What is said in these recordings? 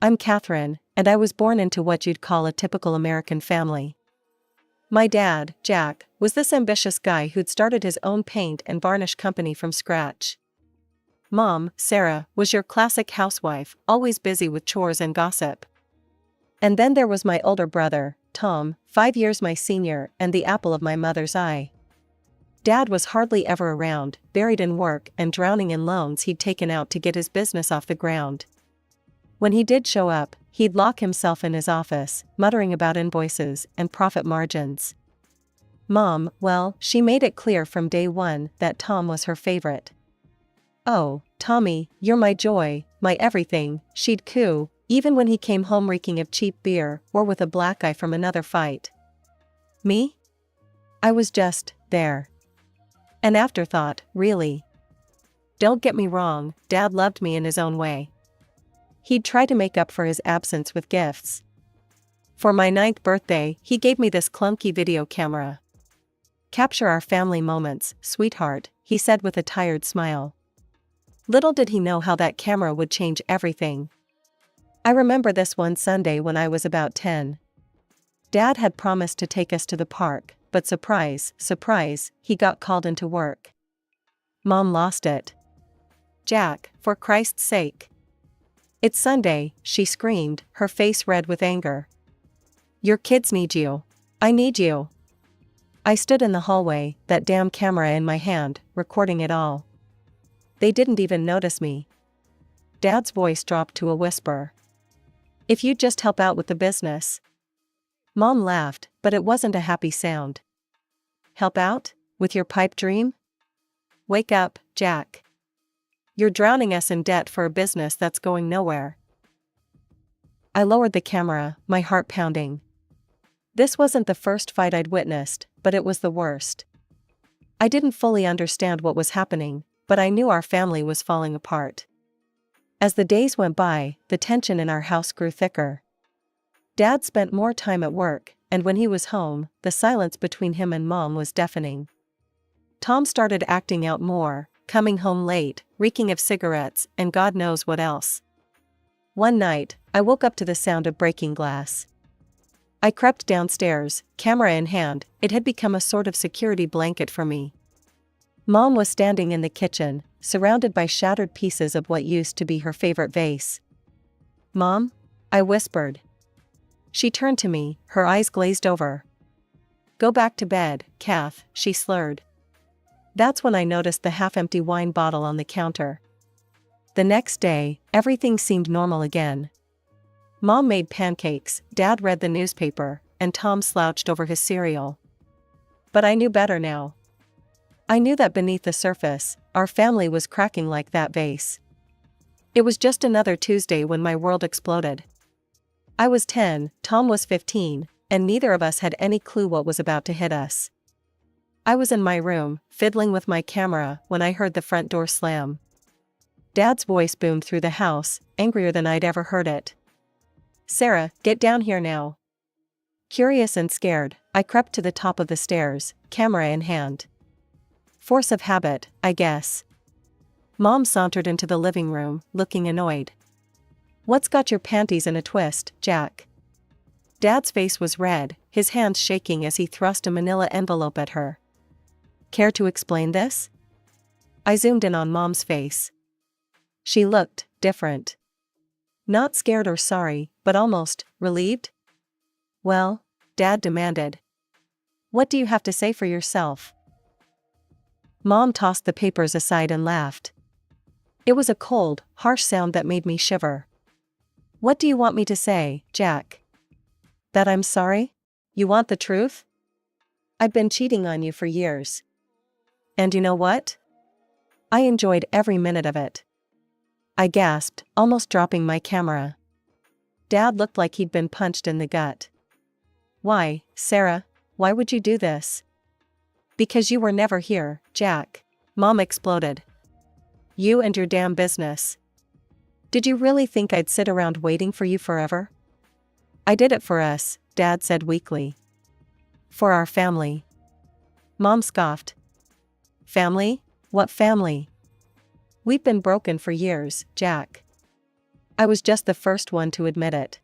I'm Catherine, and I was born into what you'd call a typical American family. My dad, Jack, was this ambitious guy who'd started his own paint and varnish company from scratch. Mom, Sarah, was your classic housewife, always busy with chores and gossip. And then there was my older brother, Tom, 5 years my senior and the apple of my mother's eye. Dad was hardly ever around, buried in work and drowning in loans he'd taken out to get his business off the ground. When he did show up, he'd lock himself in his office, muttering about invoices and profit margins. Mom, well, she made it clear from day one that Tom was her favorite. "Oh, Tommy, you're my joy, my everything," she'd coo, even when he came home reeking of cheap beer or with a black eye from another fight. Me? I was just there. An afterthought, really. Don't get me wrong, Dad loved me in his own way. He'd try to make up for his absence with gifts. For my 9th birthday, he gave me this clunky video camera. "Capture our family moments, sweetheart," he said with a tired smile. Little did he know how that camera would change everything. I remember this one Sunday when I was about 10. Dad had promised to take us to the park, but surprise, surprise, he got called into work. Mom lost it. "Jack, for Christ's sake. It's Sunday," she screamed, her face red with anger. "Your kids need you. I need you." I stood in the hallway, that damn camera in my hand, recording it all. They didn't even notice me. Dad's voice dropped to a whisper. "If you'd just help out with the business." Mom laughed, but it wasn't a happy sound. "Help out? With your pipe dream? Wake up, Jack. You're drowning us in debt for a business that's going nowhere." I lowered the camera, my heart pounding. This wasn't the first fight I'd witnessed, but it was the worst. I didn't fully understand what was happening, but I knew our family was falling apart. As the days went by, the tension in our house grew thicker. Dad spent more time at work, and when he was home, the silence between him and Mom was deafening. Tom started acting out more, coming home late, reeking of cigarettes and God knows what else. One night, I woke up to the sound of breaking glass. I crept downstairs, camera in hand. It had become a sort of security blanket for me. Mom was standing in the kitchen, surrounded by shattered pieces of what used to be her favorite vase. "Mom?" I whispered. She turned to me, her eyes glazed over. "Go back to bed, Kath," she slurred. That's when I noticed the half-empty wine bottle on the counter. The next day, everything seemed normal again. Mom made pancakes, Dad read the newspaper, and Tom slouched over his cereal. But I knew better now. I knew that beneath the surface, our family was cracking like that vase. It was just another Tuesday when my world exploded. I was 10, Tom was 15, and neither of us had any clue what was about to hit us. I was in my room, fiddling with my camera, when I heard the front door slam. Dad's voice boomed through the house, angrier than I'd ever heard it. "Sarah, get down here now." Curious and scared, I crept to the top of the stairs, camera in hand. Force of habit, I guess. Mom sauntered into the living room, looking annoyed. "What's got your panties in a twist, Jack?" Dad's face was red, his hands shaking as he thrust a manila envelope at her. "Care to explain this?" I zoomed in on Mom's face. She looked different. Not scared or sorry, but almost relieved. "Well?" Dad demanded. "What do you have to say for yourself?" Mom tossed the papers aside and laughed. It was a cold, harsh sound that made me shiver. "What do you want me to say, Jack? That I'm sorry? You want the truth? I've been cheating on you for years. And you know what? I enjoyed every minute of it." I gasped, almost dropping my camera. Dad looked like he'd been punched in the gut. "Why, Sarah, why would you do this?" "Because you were never here, Jack," Mom exploded. "You and your damn business. Did you really think I'd sit around waiting for you forever?" "I did it for us," Dad said weakly. "For our family." Mom scoffed. "Family? What family? We've been broken for years, Jack." I was just the first one to admit it.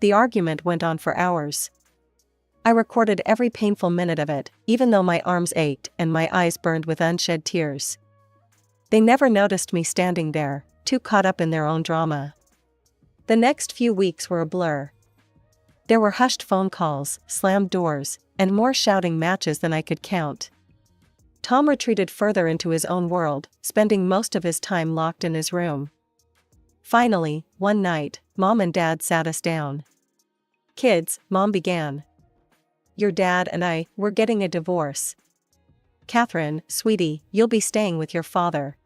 The argument went on for hours. I recorded every painful minute of it, even though my arms ached and my eyes burned with unshed tears. They never noticed me standing there, too caught up in their own drama. The next few weeks were a blur. There were hushed phone calls, slammed doors, and more shouting matches than I could count. Tom retreated further into his own world, spending most of his time locked in his room. Finally, one night, Mom and Dad sat us down. "Kids," Mom began. "Your dad and I, we're getting a divorce. Catherine, sweetie, you'll be staying with your father.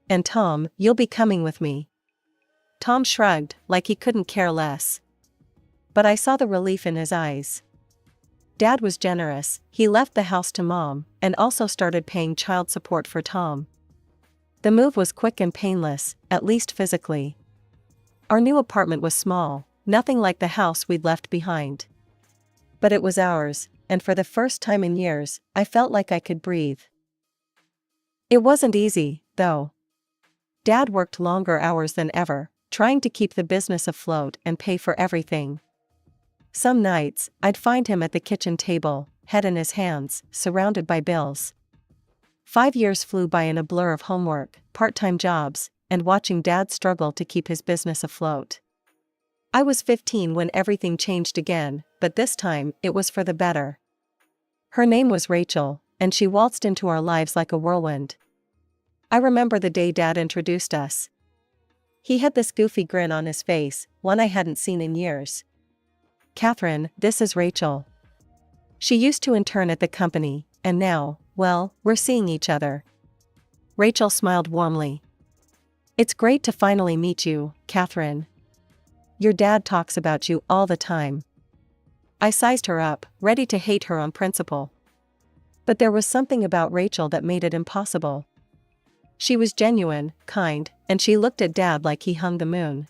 And Tom, you'll be coming with me." Tom shrugged, like he couldn't care less. But I saw the relief in his eyes. Dad was generous, he left the house to Mom, and also started paying child support for Tom. The move was quick and painless, at least physically. Our new apartment was small, nothing like the house we'd left behind. But it was ours, and for the first time in years, I felt like I could breathe. It wasn't easy, though. Dad worked longer hours than ever, trying to keep the business afloat and pay for everything. Some nights, I'd find him at the kitchen table, head in his hands, surrounded by bills. 5 years flew by in a blur of homework, part-time jobs, and watching Dad struggle to keep his business afloat. I was 15 when everything changed again, but this time, it was for the better. Her name was Rachel, and she waltzed into our lives like a whirlwind. I remember the day Dad introduced us. He had this goofy grin on his face, one I hadn't seen in years. "Catherine, this is Rachel. She used to intern at the company, and now, well, we're seeing each other." Rachel smiled warmly. "It's great to finally meet you, Catherine. Your dad talks about you all the time." I sized her up, ready to hate her on principle. But there was something about Rachel that made it impossible. She was genuine, kind, and she looked at Dad like he hung the moon.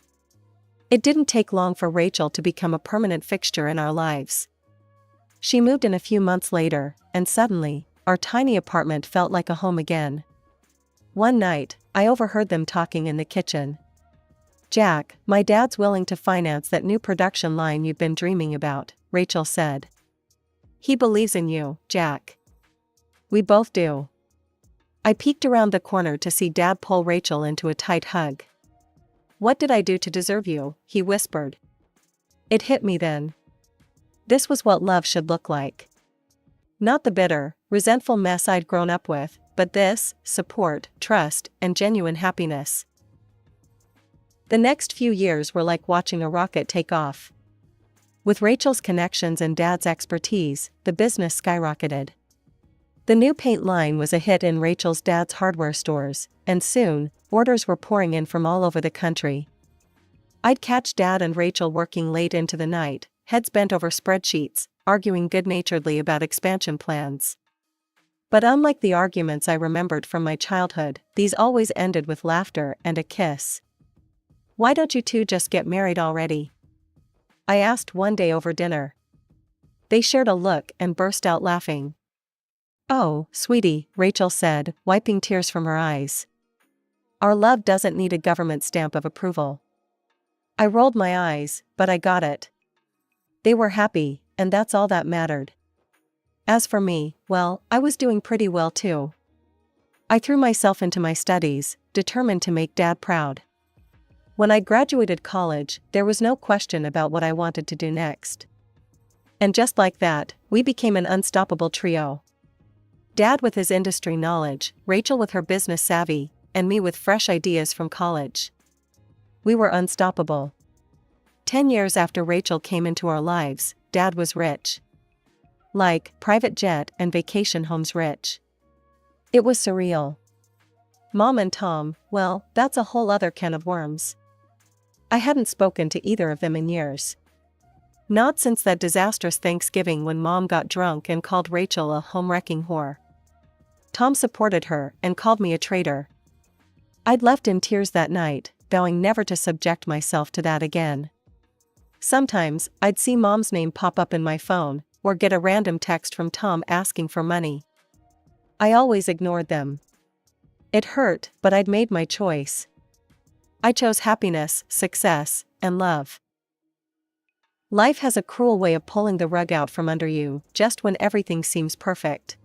It didn't take long for Rachel to become a permanent fixture in our lives. She moved in a few months later, and suddenly, our tiny apartment felt like a home again. One night, I overheard them talking in the kitchen. "Jack, my dad's willing to finance that new production line you've been dreaming about," Rachel said. "He believes in you, Jack." "We both do." I peeked around the corner to see Dad pull Rachel into a tight hug. "What did I do to deserve you?" he whispered. It hit me then. This was what love should look like. Not the bitter, resentful mess I'd grown up with, but this, support, trust, and genuine happiness. The next few years were like watching a rocket take off. With Rachel's connections and Dad's expertise, the business skyrocketed. The new paint line was a hit in Rachel's dad's hardware stores, and soon, orders were pouring in from all over the country. I'd catch Dad and Rachel working late into the night, heads bent over spreadsheets, arguing good-naturedly about expansion plans. But unlike the arguments I remembered from my childhood, these always ended with laughter and a kiss. "Why don't you two just get married already?" I asked one day over dinner. They shared a look and burst out laughing. "Oh, sweetie," Rachel said, wiping tears from her eyes. "Our love doesn't need a government stamp of approval." I rolled my eyes, but I got it. They were happy, and that's all that mattered. As for me, well, I was doing pretty well too. I threw myself into my studies, determined to make Dad proud. When I graduated college, there was no question about what I wanted to do next. And just like that, we became an unstoppable trio. Dad with his industry knowledge, Rachel with her business savvy, and me with fresh ideas from college. We were unstoppable. 10 years after Rachel came into our lives, Dad was rich. Like, private jet and vacation homes rich. It was surreal. Mom and Tom, well, that's a whole other can of worms. I hadn't spoken to either of them in years. Not since that disastrous Thanksgiving when Mom got drunk and called Rachel a home-wrecking whore. Tom supported her and called me a traitor. I'd left in tears that night, vowing never to subject myself to that again. Sometimes, I'd see Mom's name pop up in my phone, or get a random text from Tom asking for money. I always ignored them. It hurt, but I'd made my choice. I chose happiness, success, and love. Life has a cruel way of pulling the rug out from under you, just when everything seems perfect.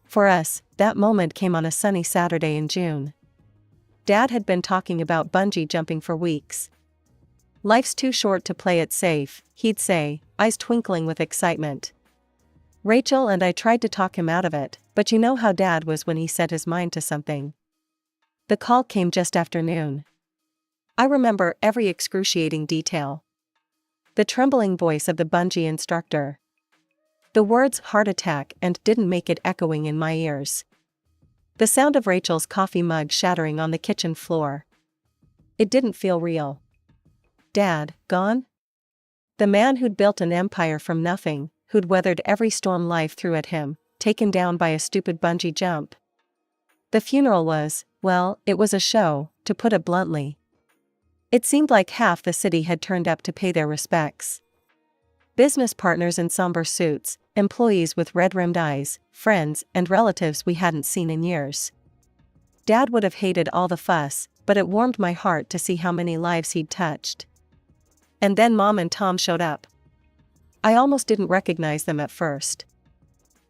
For us, that moment came on a sunny Saturday in June. Dad had been talking about bungee jumping for weeks. "Life's too short to play it safe," he'd say, eyes twinkling with excitement. Rachel and I tried to talk him out of it, but you know how Dad was when he set his mind to something. The call came just after noon. I remember every excruciating detail. The trembling voice of the bungee instructor. The words "heart attack" and "didn't make it" echoing in my ears. The sound of Rachel's coffee mug shattering on the kitchen floor. It didn't feel real. Dad, gone? The man who'd built an empire from nothing, who'd weathered every storm life threw at him, taken down by a stupid bungee jump. The funeral was, well, it was a show, to put it bluntly. It seemed like half the city had turned up to pay their respects. Business partners in somber suits, employees with red-rimmed eyes, friends and relatives we hadn't seen in years. Dad would have hated all the fuss, but it warmed my heart to see how many lives he'd touched. And then Mom and Tom showed up. I almost didn't recognize them at first.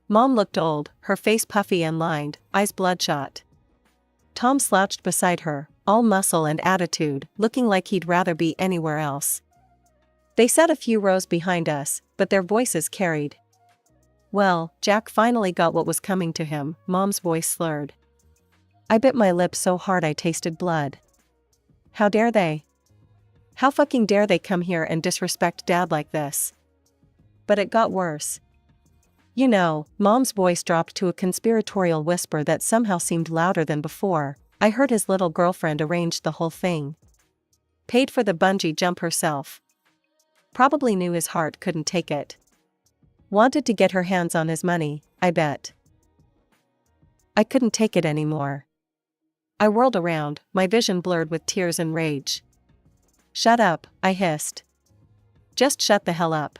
Mom looked old, her face puffy and lined, eyes bloodshot. Tom slouched beside her, all muscle and attitude, looking like he'd rather be anywhere else. They sat a few rows behind us, but their voices carried. "Well, Jack finally got what was coming to him," Mom's voice slurred. I bit my lip so hard I tasted blood. How dare they? How fucking dare they come here and disrespect Dad like this? But it got worse. You know, Mom's voice dropped to a conspiratorial whisper that somehow seemed louder than before. I heard his little girlfriend arranged the whole thing. Paid for the bungee jump herself. Probably knew his heart couldn't take it. Wanted to get her hands on his money, I bet. I couldn't take it anymore. I whirled around, my vision blurred with tears and rage. "Shut up," I hissed. "Just shut the hell up.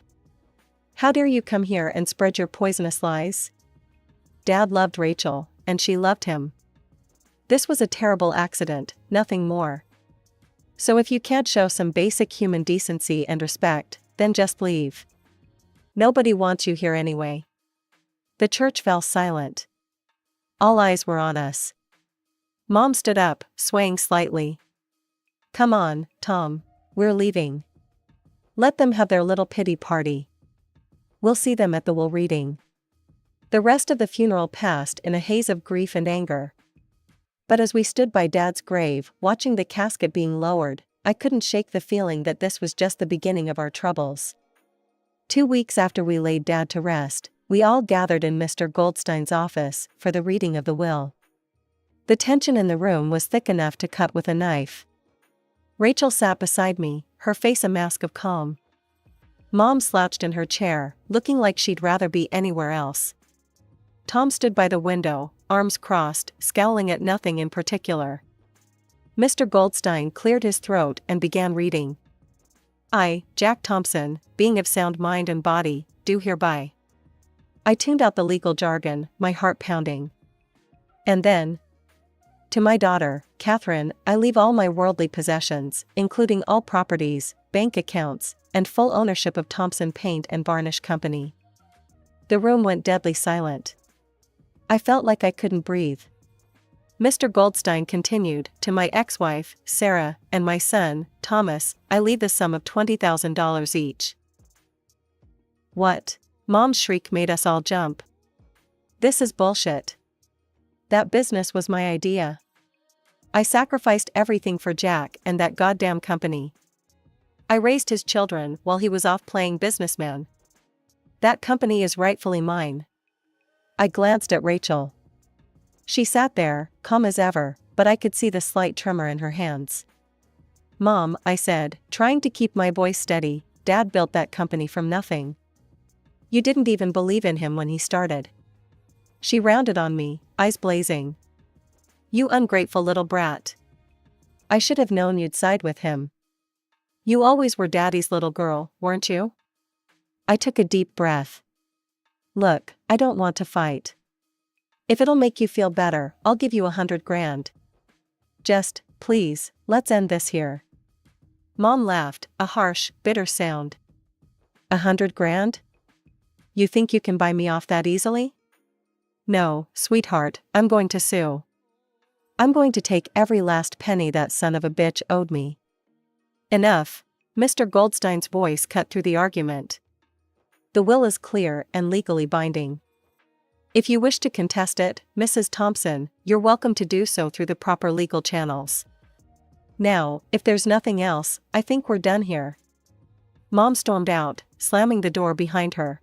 How dare you come here and spread your poisonous lies?" Dad loved Rachel, and she loved him. This was a terrible accident, nothing more. So if you can't show some basic human decency and respect, then just leave. Nobody wants you here anyway. The church fell silent. All eyes were on us. Mom stood up, swaying slightly. "Come on, Tom. We're leaving. Let them have their little pity party. We'll see them at the will reading." The rest of the funeral passed in a haze of grief and anger. But as we stood by Dad's grave, watching the casket being lowered, I couldn't shake the feeling that this was just the beginning of our troubles. 2 weeks after we laid Dad to rest, we all gathered in Mr. Goldstein's office for the reading of the will. The tension in the room was thick enough to cut with a knife. Rachel sat beside me, her face a mask of calm. Mom slouched in her chair, looking like she'd rather be anywhere else. Tom stood by the window, arms crossed, scowling at nothing in particular. Mr. Goldstein cleared his throat and began reading. "I, Jack Thompson, being of sound mind and body, do hereby." I tuned out the legal jargon, my heart pounding. And then, "To my daughter, Catherine, I leave all my worldly possessions, including all properties, bank accounts, and full ownership of Thompson Paint and Varnish Company." The room went deadly silent. I felt like I couldn't breathe. Mr. Goldstein continued, "To my ex-wife, Sarah, and my son, Thomas, I leave the sum of $20,000 each." "What?" Mom's shriek made us all jump. "This is bullshit. That business was my idea. I sacrificed everything for Jack and that goddamn company. I raised his children while he was off playing businessman. That company is rightfully mine." I glanced at Rachel. She sat there, calm as ever, but I could see the slight tremor in her hands. "Mom," I said, trying to keep my voice steady, "Dad built that company from nothing. You didn't even believe in him when he started." She rounded on me, eyes blazing. "You ungrateful little brat. I should have known you'd side with him. You always were Daddy's little girl, weren't you?" I took a deep breath. "Look, I don't want to fight. If it'll make you feel better, I'll give you $100,000. Just, please, let's end this here. Mom laughed, a harsh, bitter sound. 100 grand? You think you can buy me off that easily? No, sweetheart, I'm going to sue. I'm going to take every last penny that son of a bitch owed me. Enough. Mr. Goldstein's voice cut through the argument. The will is clear and legally binding. If you wish to contest it, Mrs. Thompson, you're welcome to do so through the proper legal channels. Now, if there's nothing else, I think we're done here. Mom stormed out, slamming the door behind her.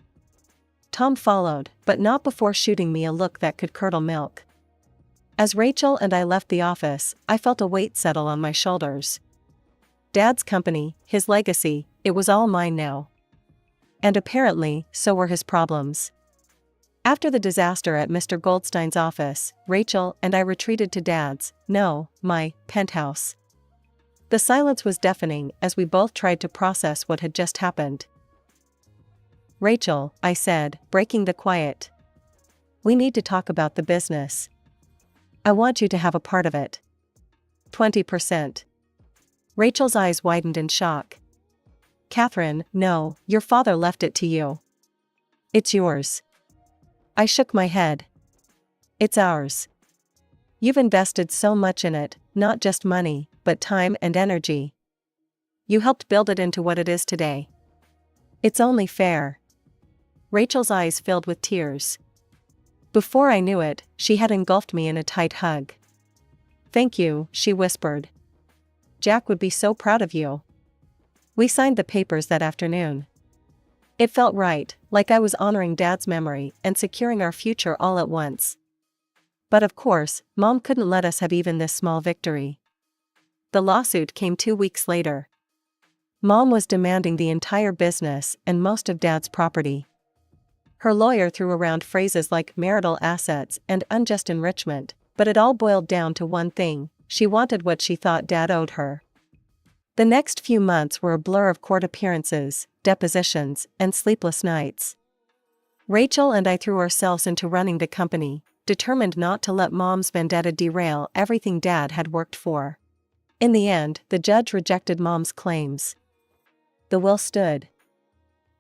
Tom followed, but not before shooting me a look that could curdle milk. As Rachel and I left the office, I felt a weight settle on my shoulders. Dad's company, his legacy, it was all mine now. And apparently, so were his problems. After the disaster at Mr. Goldstein's office, Rachel and I retreated to Dad's, my penthouse. The silence was deafening as we both tried to process what had just happened. Rachel, I said, breaking the quiet. We need to talk about the business. I want you to have a part of it. 20%. Rachel's eyes widened in shock. Catherine, no, your father left it to you. It's yours. I shook my head. It's ours. You've invested so much in it, not just money, but time and energy. You helped build it into what it is today. It's only fair. Rachel's eyes filled with tears. Before I knew it, she had engulfed me in a tight hug. Thank you, she whispered. Jack would be so proud of you. We signed the papers that afternoon. It felt right, like I was honoring Dad's memory and securing our future all at once. But of course, Mom couldn't let us have even this small victory. The lawsuit came 2 weeks later. Mom was demanding the entire business and most of Dad's property. Her lawyer threw around phrases like marital assets and unjust enrichment, but it all boiled down to one thing: she wanted what she thought Dad owed her. The next few months were a blur of court appearances, depositions, and sleepless nights. Rachel and I threw ourselves into running the company, determined not to let Mom's vendetta derail everything Dad had worked for. In the end, the judge rejected Mom's claims. The will stood.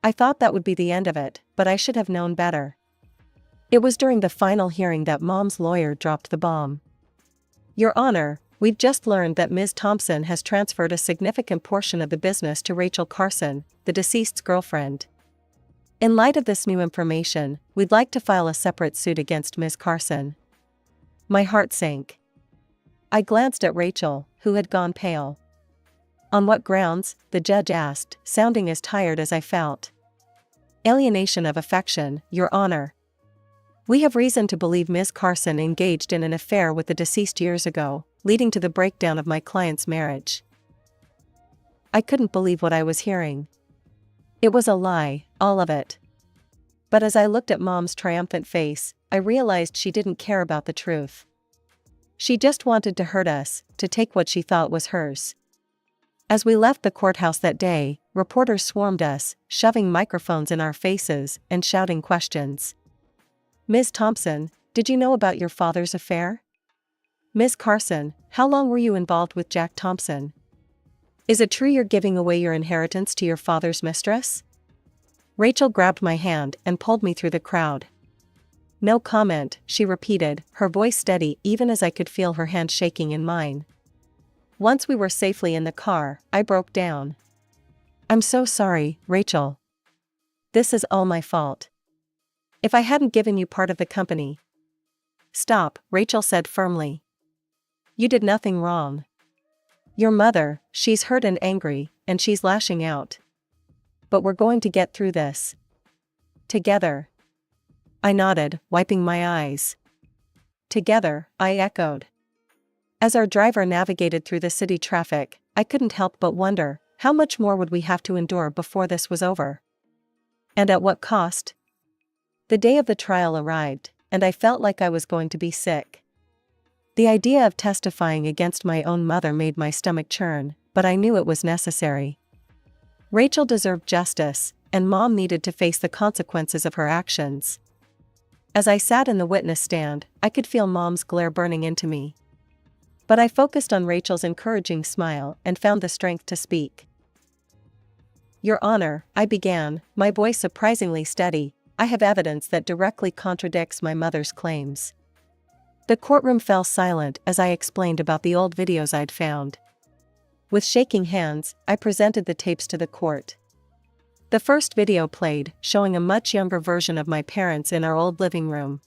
I thought that would be the end of it, but I should have known better. It was during the final hearing that Mom's lawyer dropped the bomb. Your Honor, we've just learned that Ms. Thompson has transferred a significant portion of the business to Rachel Carson, the deceased's girlfriend. In light of this new information, we'd like to file a separate suit against Ms. Carson. My heart sank. I glanced at Rachel, who had gone pale. On what grounds? The judge asked, sounding as tired as I felt. Alienation of affection, Your Honor. We have reason to believe Ms. Carson engaged in an affair with the deceased years ago, leading to the breakdown of my client's marriage. I couldn't believe what I was hearing. It was a lie, all of it. But as I looked at Mom's triumphant face, I realized she didn't care about the truth. She just wanted to hurt us, to take what she thought was hers. As we left the courthouse that day, reporters swarmed us, shoving microphones in our faces and shouting questions. Ms. Thompson, did you know about your father's affair? Ms. Carson, how long were you involved with Jack Thompson? Is it true you're giving away your inheritance to your father's mistress? Rachel grabbed my hand and pulled me through the crowd. No comment, she repeated, her voice steady even as I could feel her hand shaking in mine. Once we were safely in the car, I broke down. I'm so sorry, Rachel. This is all my fault. If I hadn't given you part of the company. Stop, Rachel said firmly. You did nothing wrong. Your mother, she's hurt and angry, and she's lashing out. But we're going to get through this. Together. I nodded, wiping my eyes. Together, I echoed. As our driver navigated through the city traffic, I couldn't help but wonder, how much more would we have to endure before this was over? And at what cost? The day of the trial arrived, and I felt like I was going to be sick. The idea of testifying against my own mother made my stomach churn, but I knew it was necessary. Rachel deserved justice, and Mom needed to face the consequences of her actions. As I sat in the witness stand, I could feel Mom's glare burning into me. But I focused on Rachel's encouraging smile and found the strength to speak. "Your Honor," I began, my voice surprisingly steady, "I have evidence that directly contradicts my mother's claims." The courtroom fell silent as I explained about the old videos I'd found. With shaking hands, I presented the tapes to the court. The first video played, showing a much younger version of my parents in our old living room.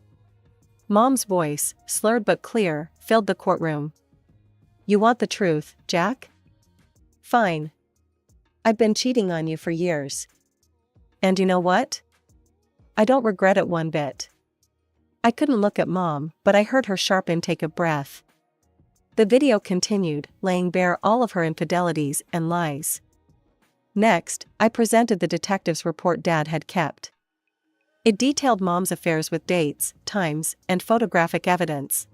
Mom's voice, slurred but clear, filled the courtroom. "You want the truth, Jack? Fine. I've been cheating on you for years. And you know what? I don't regret it one bit." I couldn't look at Mom, but I heard her sharp intake of breath. The video continued, laying bare all of her infidelities and lies. Next, I presented the detective's report Dad had kept. It detailed Mom's affairs with dates, times, and photographic evidence.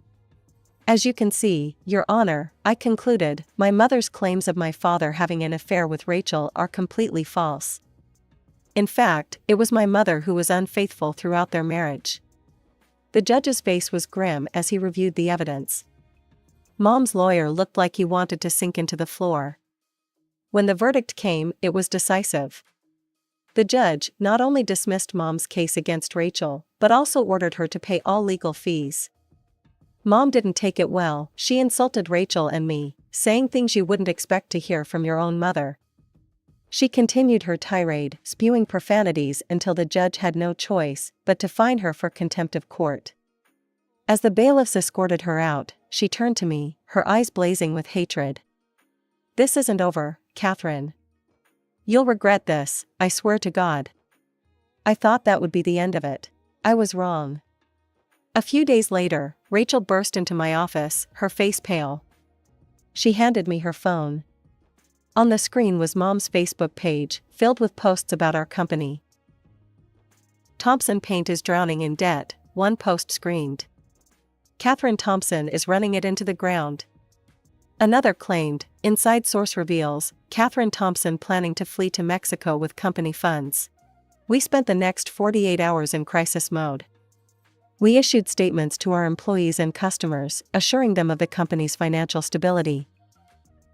"As you can see, Your Honor," I concluded, "my mother's claims of my father having an affair with Rachel are completely false. In fact, it was my mother who was unfaithful throughout their marriage." The judge's face was grim as he reviewed the evidence. Mom's lawyer looked like he wanted to sink into the floor. When the verdict came, it was decisive. The judge not only dismissed Mom's case against Rachel, but also ordered her to pay all legal fees. Mom didn't take it well. She insulted Rachel and me, saying things you wouldn't expect to hear from your own mother. She continued her tirade, spewing profanities until the judge had no choice but to fine her for contempt of court. As the bailiffs escorted her out, she turned to me, her eyes blazing with hatred. "This isn't over, Catherine. You'll regret this, I swear to God." I thought that would be the end of it. I was wrong. A few days later, Rachel burst into my office, her face pale. She handed me her phone. On the screen was Mom's Facebook page, filled with posts about our company. "Thompson Paint is drowning in debt," one post screamed. "Catherine Thompson is running it into the ground." Another claimed, "Inside source reveals, Catherine Thompson planning to flee to Mexico with company funds." We spent the next 48 hours in crisis mode. We issued statements to our employees and customers, assuring them of the company's financial stability.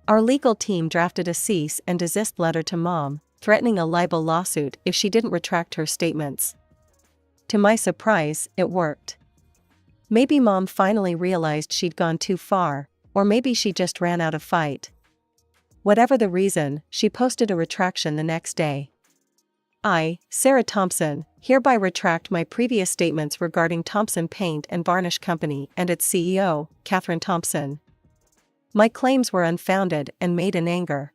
Our legal team drafted a cease and desist letter to Mom, threatening a libel lawsuit if she didn't retract her statements. To my surprise, it worked. Maybe Mom finally realized she'd gone too far, or maybe she just ran out of fight. Whatever the reason, she posted a retraction the next day. "I, Sarah Thompson, hereby retract my previous statements regarding Thompson Paint and Varnish Company and its CEO, Catherine Thompson. My claims were unfounded and made in anger.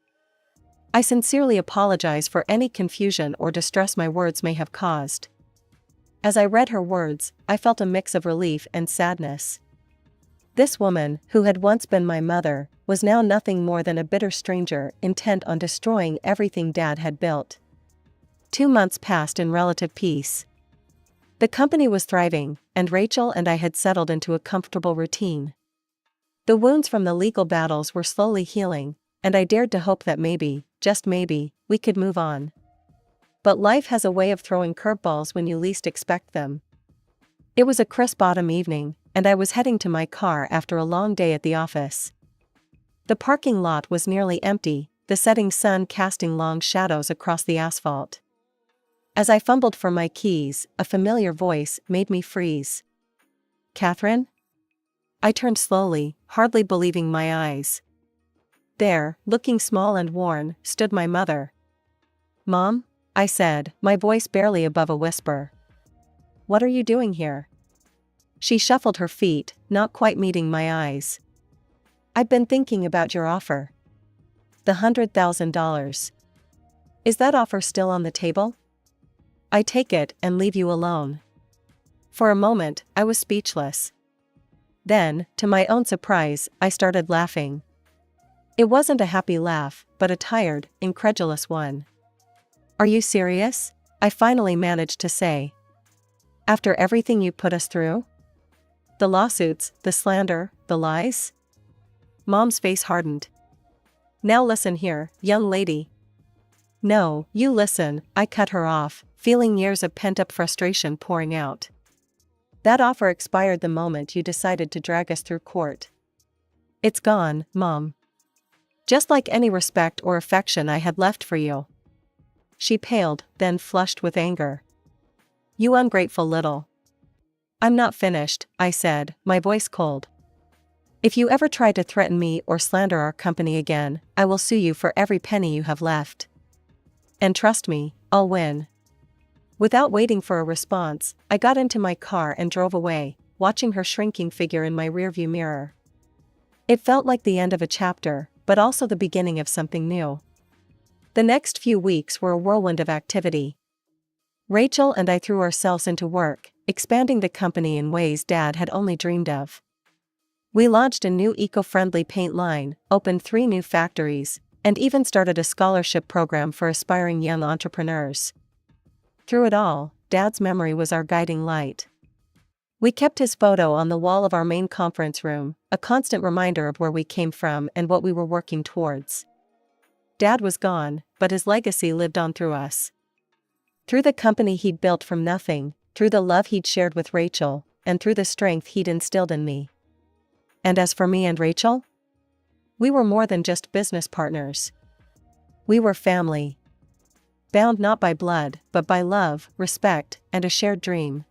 I sincerely apologize for any confusion or distress my words may have caused." As I read her words, I felt a mix of relief and sadness. This woman, who had once been my mother, was now nothing more than a bitter stranger intent on destroying everything Dad had built. 2 months passed in relative peace. The company was thriving, and Rachel and I had settled into a comfortable routine. The wounds from the legal battles were slowly healing, and I dared to hope that maybe, just maybe, we could move on. But life has a way of throwing curveballs when you least expect them. It was a crisp autumn evening, and I was heading to my car after a long day at the office. The parking lot was nearly empty, the setting sun casting long shadows across the asphalt. As I fumbled for my keys, a familiar voice made me freeze. "Catherine?" I turned slowly, hardly believing my eyes. There, looking small and worn, stood my mother. "Mom?" I said, my voice barely above a whisper. "What are you doing here?" She shuffled her feet, not quite meeting my eyes. "I've been thinking about your offer. The $100,000. Is that offer still on the table? I take it and leave you alone." For a moment, I was speechless. Then, to my own surprise, I started laughing. It wasn't a happy laugh, but a tired, incredulous one. "Are you serious?" I finally managed to say. "After everything you put us through? The lawsuits, the slander, the lies?" Mom's face hardened. "Now listen here, young lady." "No, you listen," I cut her off, feeling years of pent-up frustration pouring out. "That offer expired the moment you decided to drag us through court. It's gone, Mom. Just like any respect or affection I had left for you. She paled, then flushed with anger. You ungrateful little. I'm not finished, I said, my voice cold. If you ever try to threaten me or slander our company again, I will sue you for every penny you have left. And trust me, I'll win. Without waiting for a response, I got into my car and drove away, watching her shrinking figure in my rearview mirror. It felt like the end of a chapter, but also the beginning of something new. The next few weeks were a whirlwind of activity. Rachel and I threw ourselves into work, expanding the company in ways Dad had only dreamed of. We launched a new eco-friendly paint line, opened 3 new factories, and even started a scholarship program for aspiring young entrepreneurs. Through it all, Dad's memory was our guiding light. We kept his photo on the wall of our main conference room, a constant reminder of where we came from and what we were working towards. Dad was gone, but his legacy lived on through us. Through the company he'd built from nothing, through the love he'd shared with Rachel, and through the strength he'd instilled in me. And as for me and Rachel? We were more than just business partners. We were family. Bound not by blood, but by love, respect, and a shared dream.